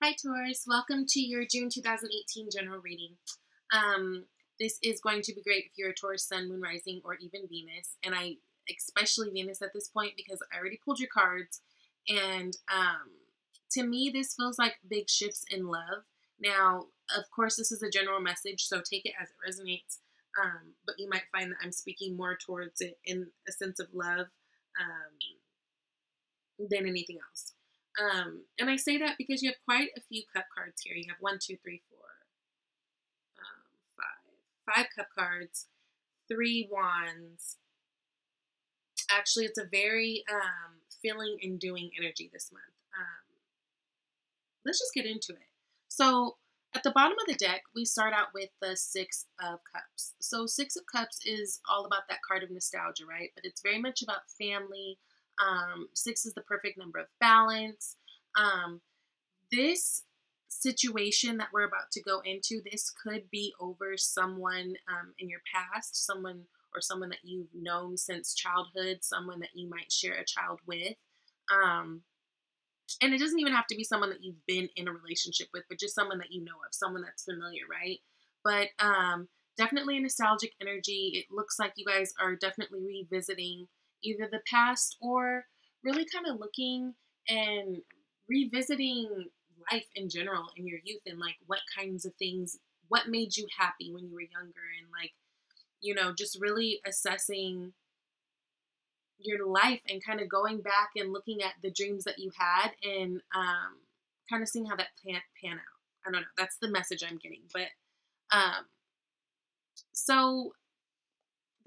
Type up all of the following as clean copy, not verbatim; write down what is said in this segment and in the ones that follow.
Hi Taurus, welcome to your June 2018 general reading. This is going to be great if you're a Taurus Sun, Moon, Rising, or even Venus, and I especially Venus at this point because I already pulled your cards, and to me this feels like big shifts in love. Now, of course, this is a general message, so take it as it resonates, but you might find that I'm speaking more towards it in a sense of love than anything else. And I say that because you have quite a few cup cards here. You have one, two, three, four, five cup cards, three wands. Actually, it's a very feeling and doing energy this month. Let's just get into it. So at the bottom of the deck, we start out with the Six of Cups. So Six of Cups is all about that card of nostalgia, right? But it's very much about family. Six is the perfect number of balance. This situation that we're about to go into, this could be over someone in your past, someone that you've known since childhood, someone that you might share a child with. And it doesn't even have to be someone that you've been in a relationship with, but just someone that you know of, someone that's familiar, right? But definitely a nostalgic energy. It looks like you guys are definitely revisiting either the past or really kind of looking and revisiting life in general in your youth and like what kinds of things, what made you happy when you were younger, and like, just really assessing your life and kind of going back and looking at the dreams that you had and kind of seeing how that pan out. I don't know. That's the message I'm getting. But so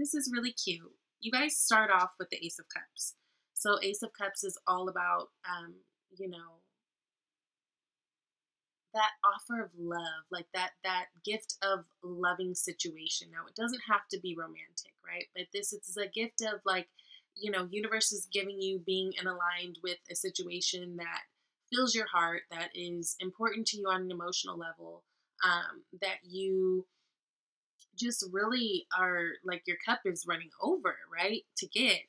this is really cute. You guys start off with the Ace of Cups. So Ace of Cups is all about, that offer of love, like that gift of loving situation. Now, it doesn't have to be romantic, right? But this is a gift of like, universe is giving you being in aligned with a situation that fills your heart, that is important to you on an emotional level, that you just really are like your cup is running over, right? To get.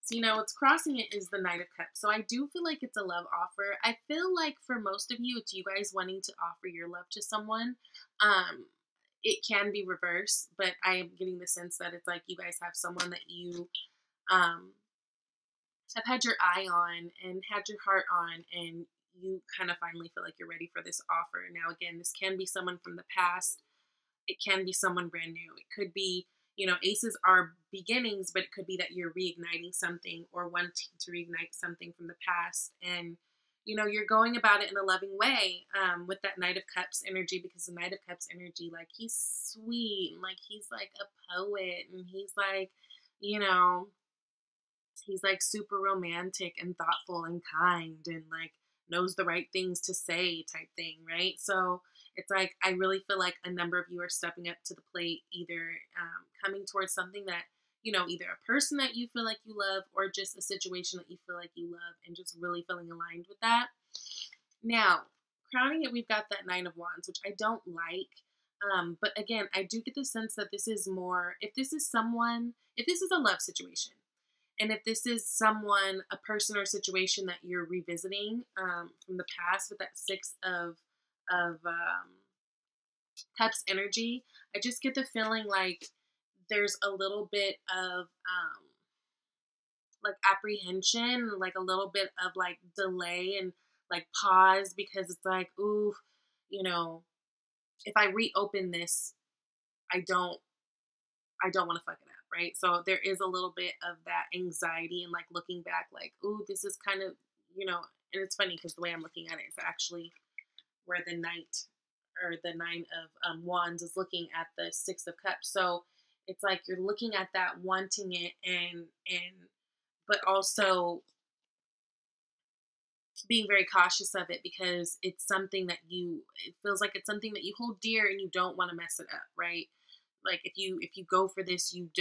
So, what's crossing it is the Knight of Cups. So I do feel like it's a love offer. I feel like for most of you, it's you guys wanting to offer your love to someone. It can be reverse, but I am getting the sense that it's like you guys have someone that you have had your eye on and had your heart on, and you kind of finally feel like you're ready for this offer. Now, again, this can be someone from the past. It can be someone brand new. It could be, aces are beginnings, but it could be that you're reigniting something or wanting to reignite something from the past. And, you're going about it in a loving way with that Knight of Cups energy, because the Knight of Cups energy, like, he's sweet and like he's like a poet, and he's like, he's like super romantic and thoughtful and kind and like knows the right things to say type thing, right? So it's like I really feel like a number of you are stepping up to the plate, either coming towards something that, either a person that you feel like you love or just a situation that you feel like you love, and just really feeling aligned with that. Now, crowning it, we've got that Nine of Wands, which I don't like. But again, I do get the sense that this is more, if this is a love situation, and if this is someone, a person or situation that you're revisiting from the past with that Six of Cups energy, I just get the feeling like there's a little bit of like apprehension, like a little bit of like delay and like pause, because it's like, ooh, if I reopen this, I don't want to fuck it up, right? So there is a little bit of that anxiety and like looking back, like, ooh, this is kind of, and it's funny because the way I'm looking at it is actually where the Knight or the Nine of Wands is looking at the Six of Cups. So it's like you're looking at that, wanting it, and but also being very cautious of it, because it's something that it feels like it's something that you hold dear and you don't want to mess it up, right? Like if you go for this, you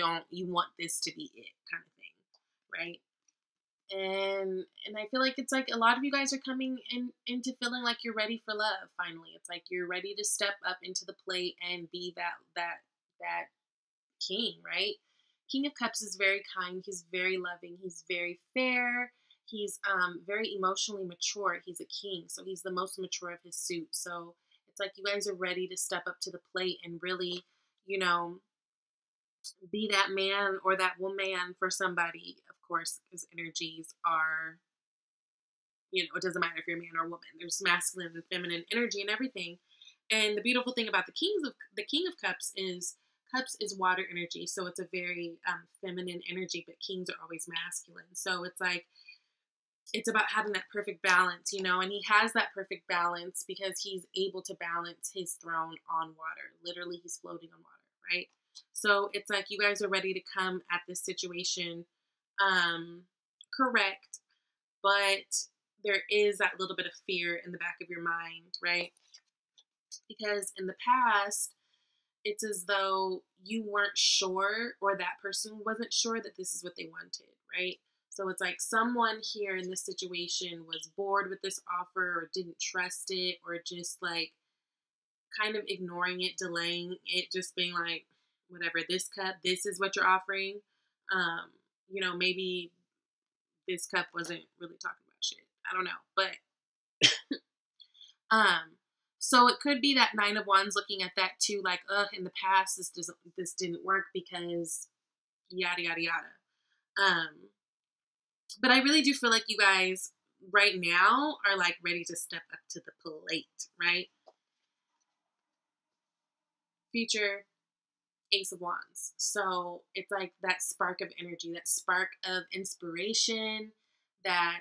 want this to be it kind of thing, right? And I feel like it's like a lot of you guys are coming into feeling like you're ready for love finally. It's like you're ready to step up into the plate and be that king, right? King of Cups is very kind, he's very loving, he's very fair, He's very emotionally mature. He's a king, so he's the most mature of his suit. So it's like you guys are ready to step up to the plate and really, you know, be that man or that woman for somebody. Of course, because energies are, it doesn't matter if you're a man or a woman. There's masculine and feminine energy and everything. And the beautiful thing about the King of Cups is water energy, so it's a very feminine energy. But kings are always masculine, so it's like it's about having that perfect balance, and he has that perfect balance because he's able to balance his throne on water. Literally, he's floating on water, right? So it's like you guys are ready to come at this situation correct, but there is that little bit of fear in the back of your mind, right? Because in the past, it's as though you weren't sure or that person wasn't sure that this is what they wanted, right? So it's like someone here in this situation was bored with this offer or didn't trust it or just like kind of ignoring it, delaying it, just being like, whatever, this cup, this is what you're offering. Maybe this cup wasn't really talking about shit. I don't know. But so it could be that Nine of Wands looking at that too, like, in the past this didn't work because yada yada yada. But I really do feel like you guys right now are like ready to step up to the plate, right? Future Ace of Wands. So it's like that spark of energy, that spark of inspiration, that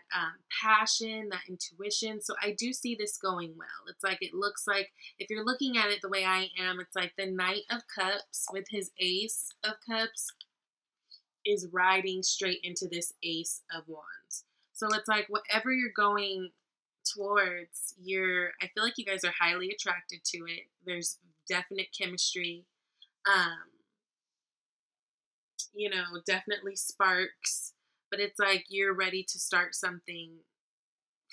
passion, that intuition. So I do see this going well. It's like, it looks like, if you're looking at it the way I am, it's like the Knight of Cups with his Ace of Cups is riding straight into this Ace of Wands. So it's like whatever you're going towards, I feel like you guys are highly attracted to it. There's definite chemistry. Definitely sparks, but it's like you're ready to start something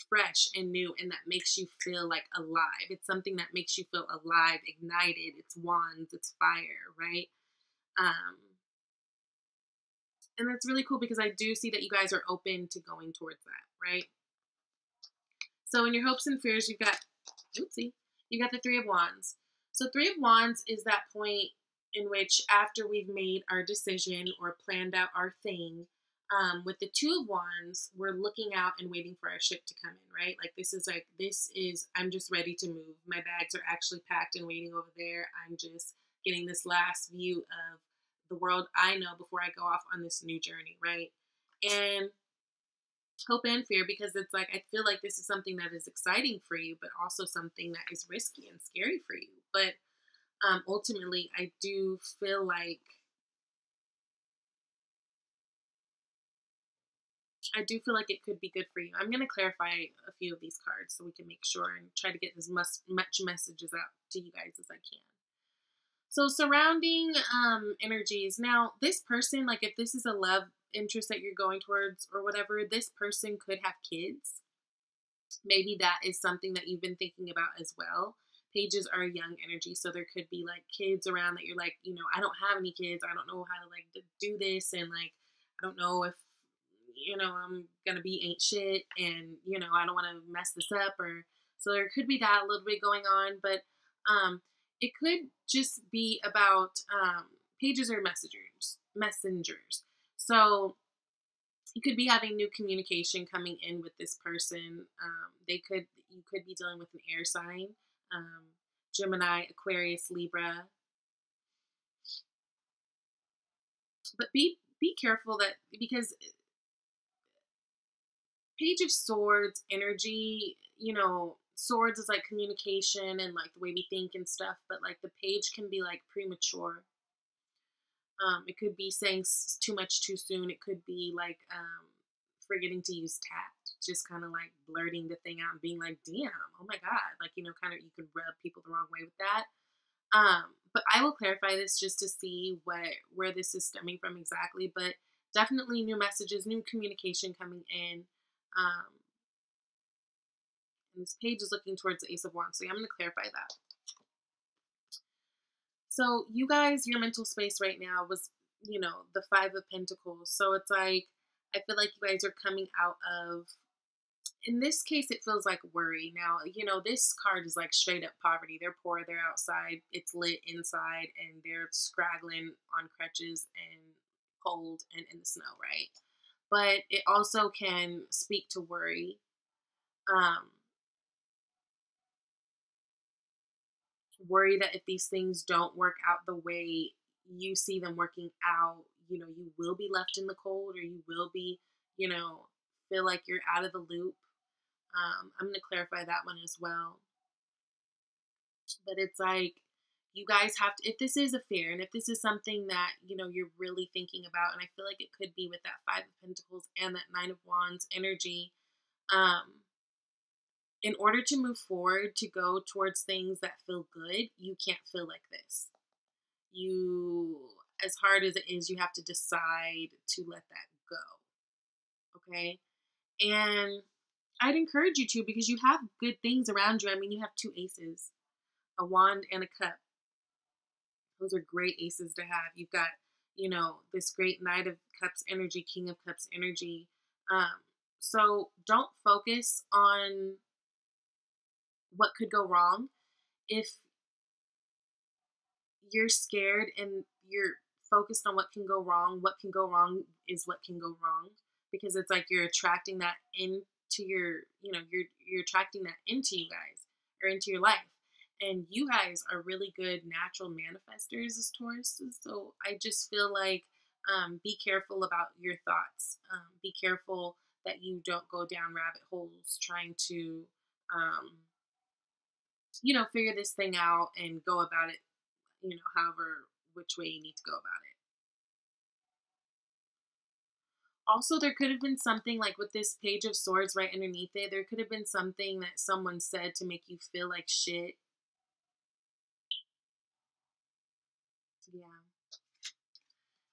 fresh and new, and that makes you feel like alive. It's something that makes you feel alive, ignited. It's wands, it's fire, right? And that's really cool because I do see that you guys are open to going towards that, right? So in your hopes and fears, you got the Three of Wands. So Three of Wands is that point in which after we've made our decision or planned out our thing, with the Two of Wands, we're looking out and waiting for our ship to come in, right? Like I'm just ready to move. My bags are actually packed and waiting over there. I'm just getting this last view of the world I know before I go off on this new journey, right? And hope and fear, because it's like I feel like this is something that is exciting for you, but also something that is risky and scary for you. But ultimately, I do feel like it could be good for you. I'm going to clarify a few of these cards so we can make sure and try to get as much messages out to you guys as I can. So surrounding energies. Now, this person, like if this is a love interest that you're going towards or whatever, this person could have kids. Maybe that is something that you've been thinking about as well. Pages are a young energy, so there could be like kids around that you're like, I don't have any kids. I don't know how to like do this, and like I don't know if I'm gonna be ain't shit, and I don't want to mess this up, or so there could be that a little bit going on, but it could just be about pages are messengers. So you could be having new communication coming in with this person. You could be dealing with an air sign, Gemini, Aquarius, Libra. But be careful that, because Page of Swords energy, swords is like communication and like the way we think and stuff, but like the page can be like premature. It could be saying too much too soon. It could be like forgetting to use tact, just kind of like blurting the thing out and being like, damn, oh my God. Like, kind of, you could rub people the wrong way with that. But I will clarify this just to see where this is stemming from exactly, but definitely new messages, new communication coming in. And this page is looking towards the Ace of Wands, so I'm going to clarify that. So you guys, your mental space right now was, the Five of Pentacles. So it's like I feel like you guys are coming out of, in this case, it feels like worry. Now, this card is like straight up poverty. They're poor, they're outside, it's lit inside, and they're scraggling on crutches and cold and in the snow, right? But it also can speak to worry. Um, Worry that if these things don't work out the way you see them working out, you will be left in the cold, or you will be, you know, feel like you're out of the loop. I'm going to clarify that one as well. But it's like, you guys have to, if this is a fear and if this is something that, you're really thinking about, and I feel like it could be with that Five of Pentacles and that Nine of Wands energy, um, in order to move forward, to go towards things that feel good, you can't feel like this. As hard as it is, you have to decide to let that go. Okay. And I'd encourage you to, because you have good things around you. I mean, you have two aces, a wand and a cup. Those are great aces to have. You've got, this great Knight of Cups energy, King of Cups energy. So don't focus on what could go wrong. If you're scared and you're focused on what can go wrong is what can go wrong, because it's like you're attracting that into you're attracting that into you guys, or into your life. And you guys are really good natural manifestors as Tauruses. So I just feel like, be careful about your thoughts. Be careful that you don't go down rabbit holes trying to, figure this thing out and go about it, however, which way you need to go about it. Also, there could have been something like with this Page of Swords right underneath it, there could have been something that someone said to make you feel like shit. Yeah.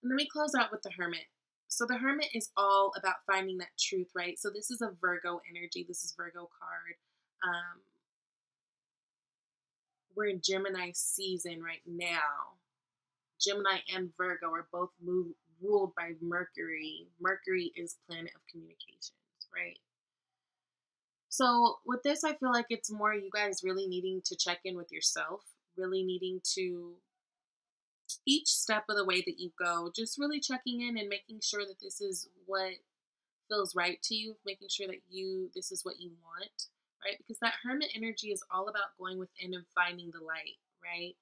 And then we close out with the Hermit. So the Hermit is all about finding that truth, right? So this is a Virgo energy. This is Virgo card. We're in Gemini season right now. Gemini and Virgo are both ruled by Mercury. Mercury is planet of communications, right? So with this, I feel like it's more you guys really needing to check in with yourself, really needing to, each step of the way that you go, just really checking in and making sure that this is what feels right to you, making sure that this is what you want, right? Because that Hermit energy is all about going within and finding the light, right?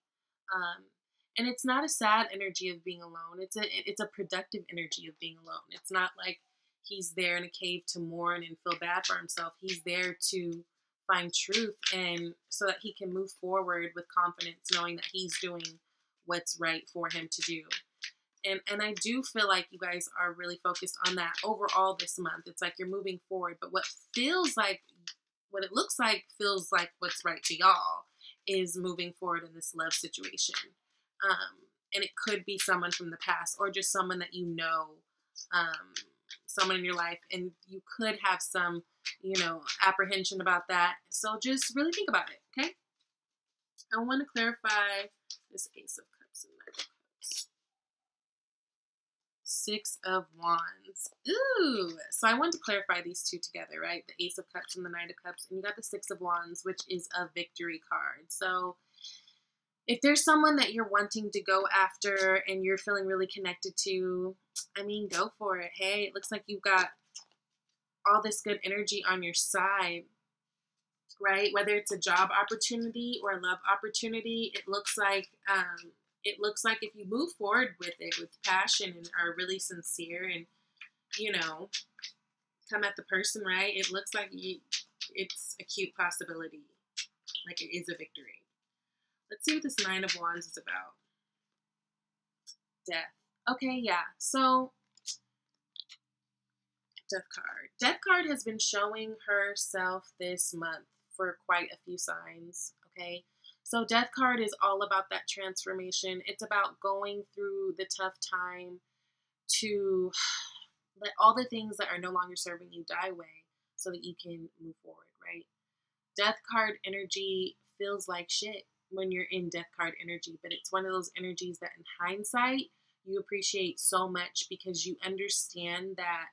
And it's not a sad energy of being alone. It's a productive energy of being alone. It's not like he's there in a cave to mourn and feel bad for himself. He's there to find truth, and so that he can move forward with confidence, knowing that he's doing what's right for him to do. And I do feel like you guys are really focused on that overall this month. It's like you're moving forward, but what it looks like feels like what's right to y'all is moving forward in this love situation. And it could be someone from the past, or just someone that someone in your life, and you could have some, apprehension about that. So just really think about it, okay? I want to clarify this Ace of Cups and Knight of Cups. Six of Wands. Ooh! So I want to clarify these two together, right? The Ace of Cups and the Knight of Cups. And you got the Six of Wands, which is a victory card. So if there's someone that you're wanting to go after and you're feeling really connected to, I mean, go for it. Hey, it looks like you've got all this good energy on your side, right? Whether it's a job opportunity or a love opportunity, it looks like if you move forward with it with passion and are really sincere and, come at the person right, it looks like it's a cute possibility. Like it is a victory. Let's see what this Nine of Wands is about. Death. Okay, yeah. So, Death card. Death card has been showing herself this month for quite a few signs, okay? So Death card is all about that transformation. It's about going through the tough time to let all the things that are no longer serving you die away so that you can move forward, right? Death card energy feels like shit when you're in Death card energy, but it's one of those energies that in hindsight you appreciate so much, because you understand that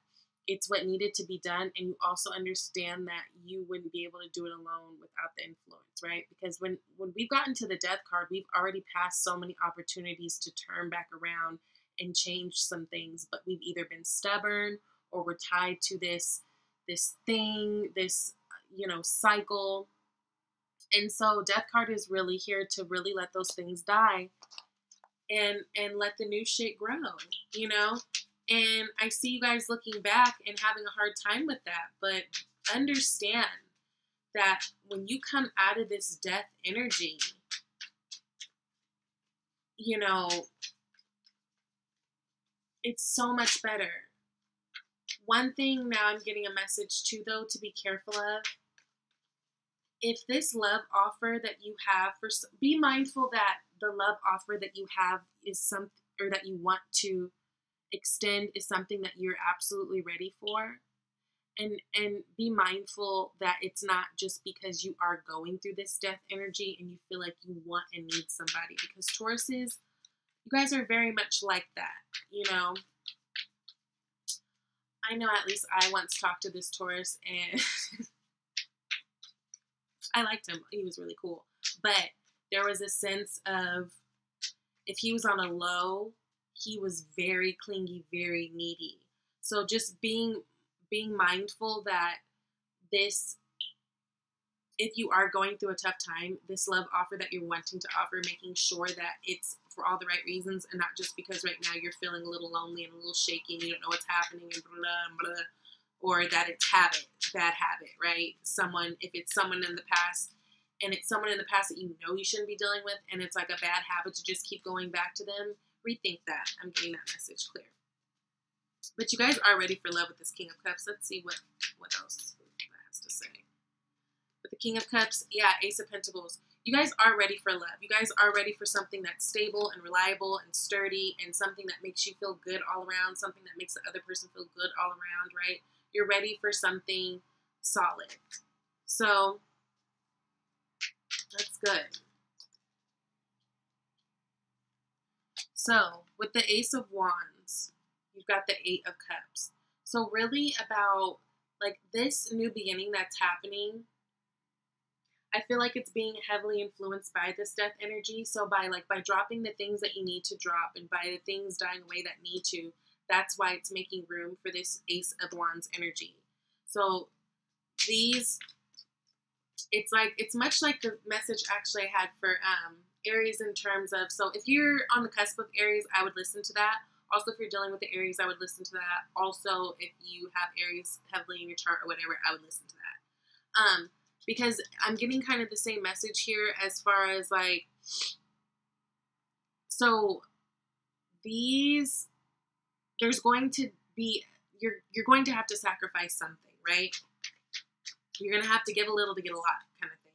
it's what needed to be done, and you also understand that you wouldn't be able to do it alone without the influence, right? Because when we've gotten to the death card, we've already passed so many opportunities to turn back around and change some things, but we've either been stubborn or we're tied to this thing, this cycle. And so death card is really here to really let those things die and let the new shit grow, you know? And I see you guys looking back and having a hard time with that, but understand that when you come out of this death energy, it's so much better. One thing now I'm getting a message too, though, to be careful of. If this love offer that you have, be mindful that the love offer that you have is something, or that you want to extend, is something that you're absolutely ready for. And be mindful that it's not just because you are going through this death energy and you feel like you want and need somebody. Because Tauruses, you guys are very much like that, I know at least I once talked to this Taurus and I liked him. He was really cool. But there was a sense of, if he was on a low, he was very clingy, very needy. So just being mindful that this, if you are going through a tough time, this love offer that you're wanting to offer, making sure that it's for all the right reasons and not just because right now you're feeling a little lonely and a little shaky and you don't know what's happening and blah, blah, or that it's bad habit, right? If it's someone in the past, and it's someone in the past that you shouldn't be dealing with, and it's like a bad habit to just keep going back to them, rethink that. I'm getting that message clear. But you guys are ready for love with this King of Cups. Let's see what else that has to say. With the King of Cups, yeah, Ace of Pentacles. You guys are ready for love. You guys are ready for something that's stable and reliable and sturdy, and something that makes you feel good all around, something that makes the other person feel good all around, right? You're ready for something solid. So that's good. So with the Ace of Wands, you've got the Eight of Cups. So really about like this new beginning that's happening, I feel like it's being heavily influenced by this death energy. So by dropping the things that you need to drop and by the things dying away that need to, that's why it's making room for this Ace of Wands energy. So it's much like the message actually I had for Aries in terms of, so if you're on the cusp of Aries, I would listen to that. Also, if you're dealing with the Aries, I would listen to that. Also, if you have Aries heavily in your chart or whatever, I would listen to that. Because I'm getting kind of the same message here as far as like, so there's going to be, you're going to have to sacrifice something, right? You're going to have to give a little to get a lot kind of thing.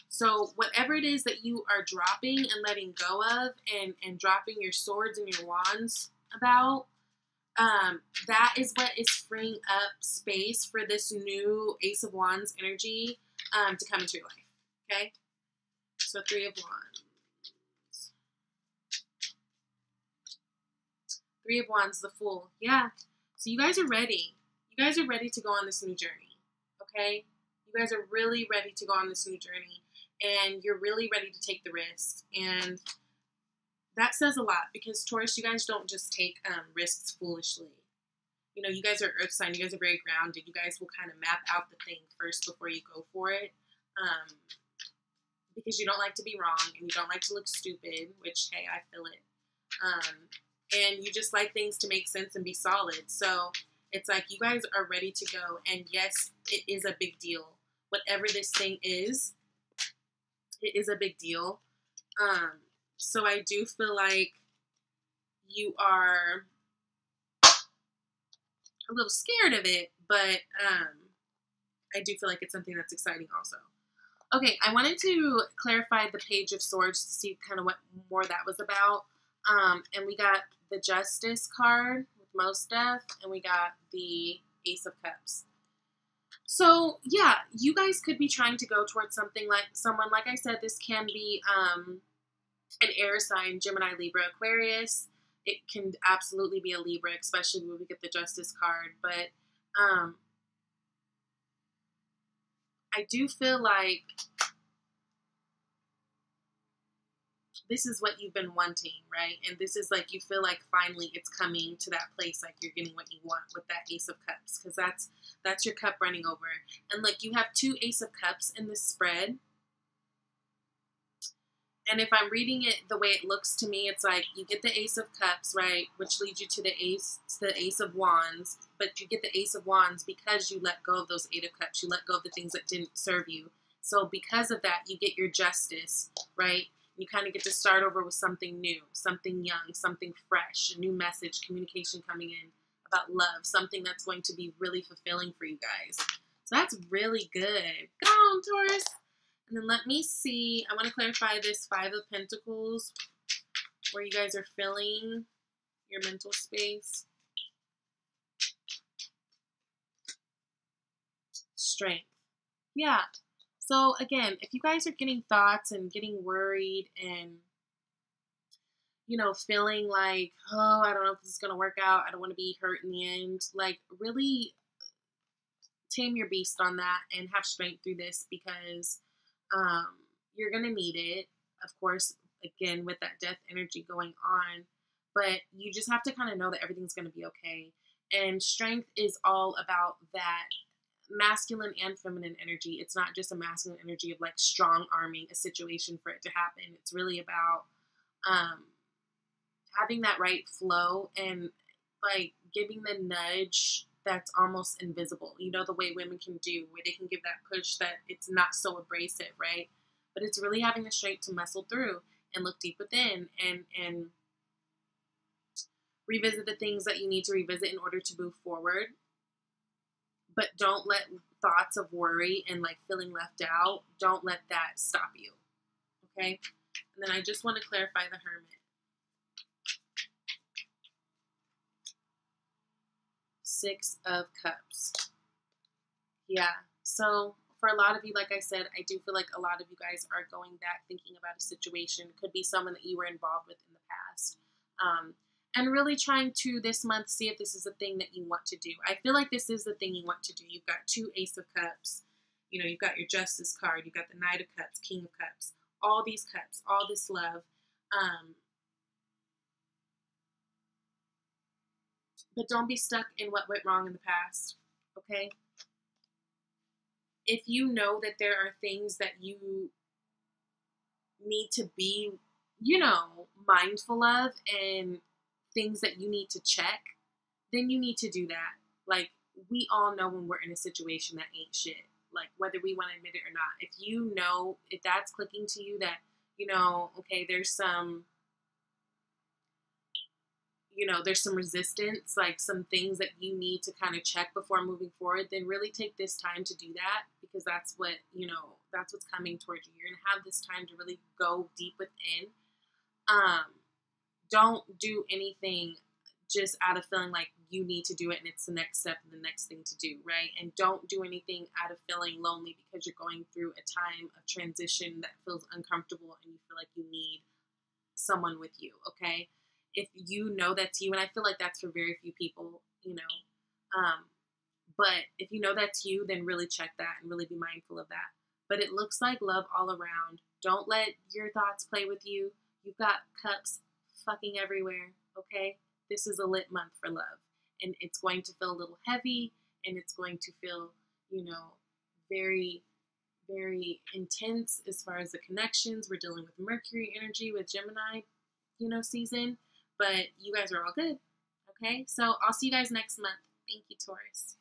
So whatever it is that you are dropping and letting go of and dropping your swords and your wands about, that is what is freeing up space for this new Ace of Wands energy to come into your life, okay? So Three of Wands. Three of Wands, the Fool. Yeah. So you guys are ready. You guys are ready to go on this new journey, okay? You guys are really ready to go on this new journey, and you're really ready to take the risk. And that says a lot because Taurus, you guys don't just take risks foolishly. You guys are earth sign. You guys are very grounded. You guys will kind of map out the thing first before you go for it. Because you don't like to be wrong and you don't like to look stupid, which, hey, I feel it. And you just like things to make sense and be solid. So it's like you guys are ready to go. And yes, it is a big deal. Whatever this thing is, it is a big deal. So I do feel like you are a little scared of it, but I do feel like it's something that's exciting also. Okay, I wanted to clarify the Page of Swords to see kind of what more that was about. And we got the Justice card with most death, and we got the Ace of Cups. So, yeah, you guys could be trying to go towards something like someone, like I said, this can be an air sign, Gemini, Libra, Aquarius. it can absolutely be a Libra, especially when we get the Justice card. But I do feel like this is what you've been wanting, right? And this is like, you feel like finally it's coming to that place, like you're getting what you want with that Ace of Cups, because that's your cup running over. And like, you have 2 Ace of Cups in this spread. And if I'm reading it the way it looks to me, it's like you get the Ace of Cups, right, which leads you to the Ace of Wands, but you get the Ace of Wands because you let go of those 8 of Cups. You let go of the things that didn't serve you. So because of that, you get your Justice, right? You kind of get to start over with something new, something young, something fresh, a new message, communication coming in about love, something that's going to be really fulfilling for you guys. So that's really good. Go on, Taurus. And then let me see. I want to clarify this 5 of Pentacles, where you guys are filling your mental space. Strength. Yeah. So again, if you guys are getting thoughts and getting worried and, you know, feeling like, oh, I don't know if this is going to work out, I don't want to be hurt in the end, like really tame your beast on that and have strength through this, because you're going to need it, of course, again, with that death energy going on. But you just have to kind of know that everything's going to be okay. And strength is all about that masculine and feminine energy. It's not just a masculine energy of like strong arming a situation for it to happen. It's really about having that right flow and like giving the nudge that's almost invisible. You know, the way women can do, where they can give that push that it's not so abrasive, right? But it's really having the strength to muscle through and look deep within and revisit the things that you need to revisit in order to move forward. But don't let thoughts of worry and like feeling left out, don't let that stop you, okay? And then I just want to clarify the Hermit. 6 of Cups. Yeah, so for a lot of you, like I said, I do feel like a lot of you guys are going back thinking about a situation. It could be someone that you were involved with in the past. And really trying to, this month, see if this is a thing that you want to do. I feel like this is the thing you want to do. You've got 2 Ace of Cups. You know, you've got your Justice card. You've got the Knight of Cups, King of Cups. All these cups, all this love. But don't be stuck in what went wrong in the past, okay? If you know that there are things that you need to be, you know, mindful of and things that you need to check, then you need to do that. Like, we all know when we're in a situation that ain't shit, like whether we want to admit it or not. If you know, if that's clicking to you that, you know, okay, there's some, you know, there's some resistance, like some things that you need to kind of check before moving forward, then really take this time to do that, because that's what, you know, that's what's coming towards you. You're going to have this time to really go deep within. Don't do anything just out of feeling like you need to do it and it's the next step and the next thing to do, right? And don't do anything out of feeling lonely because you're going through a time of transition that feels uncomfortable and you feel like you need someone with you, okay? If you know that's you, and I feel like that's for very few people, you know, but if you know that's you, then really check that and really be mindful of that. But it looks like love all around. Don't let your thoughts play with you. You've got cups fucking everywhere, okay? This is a lit month for love. And it's going to feel a little heavy, and it's going to feel, you know, very, very intense as far as the connections. We're dealing with Mercury energy, with Gemini, you know, season. But you guys are all good, okay? So I'll see you guys next month. Thank you, Taurus.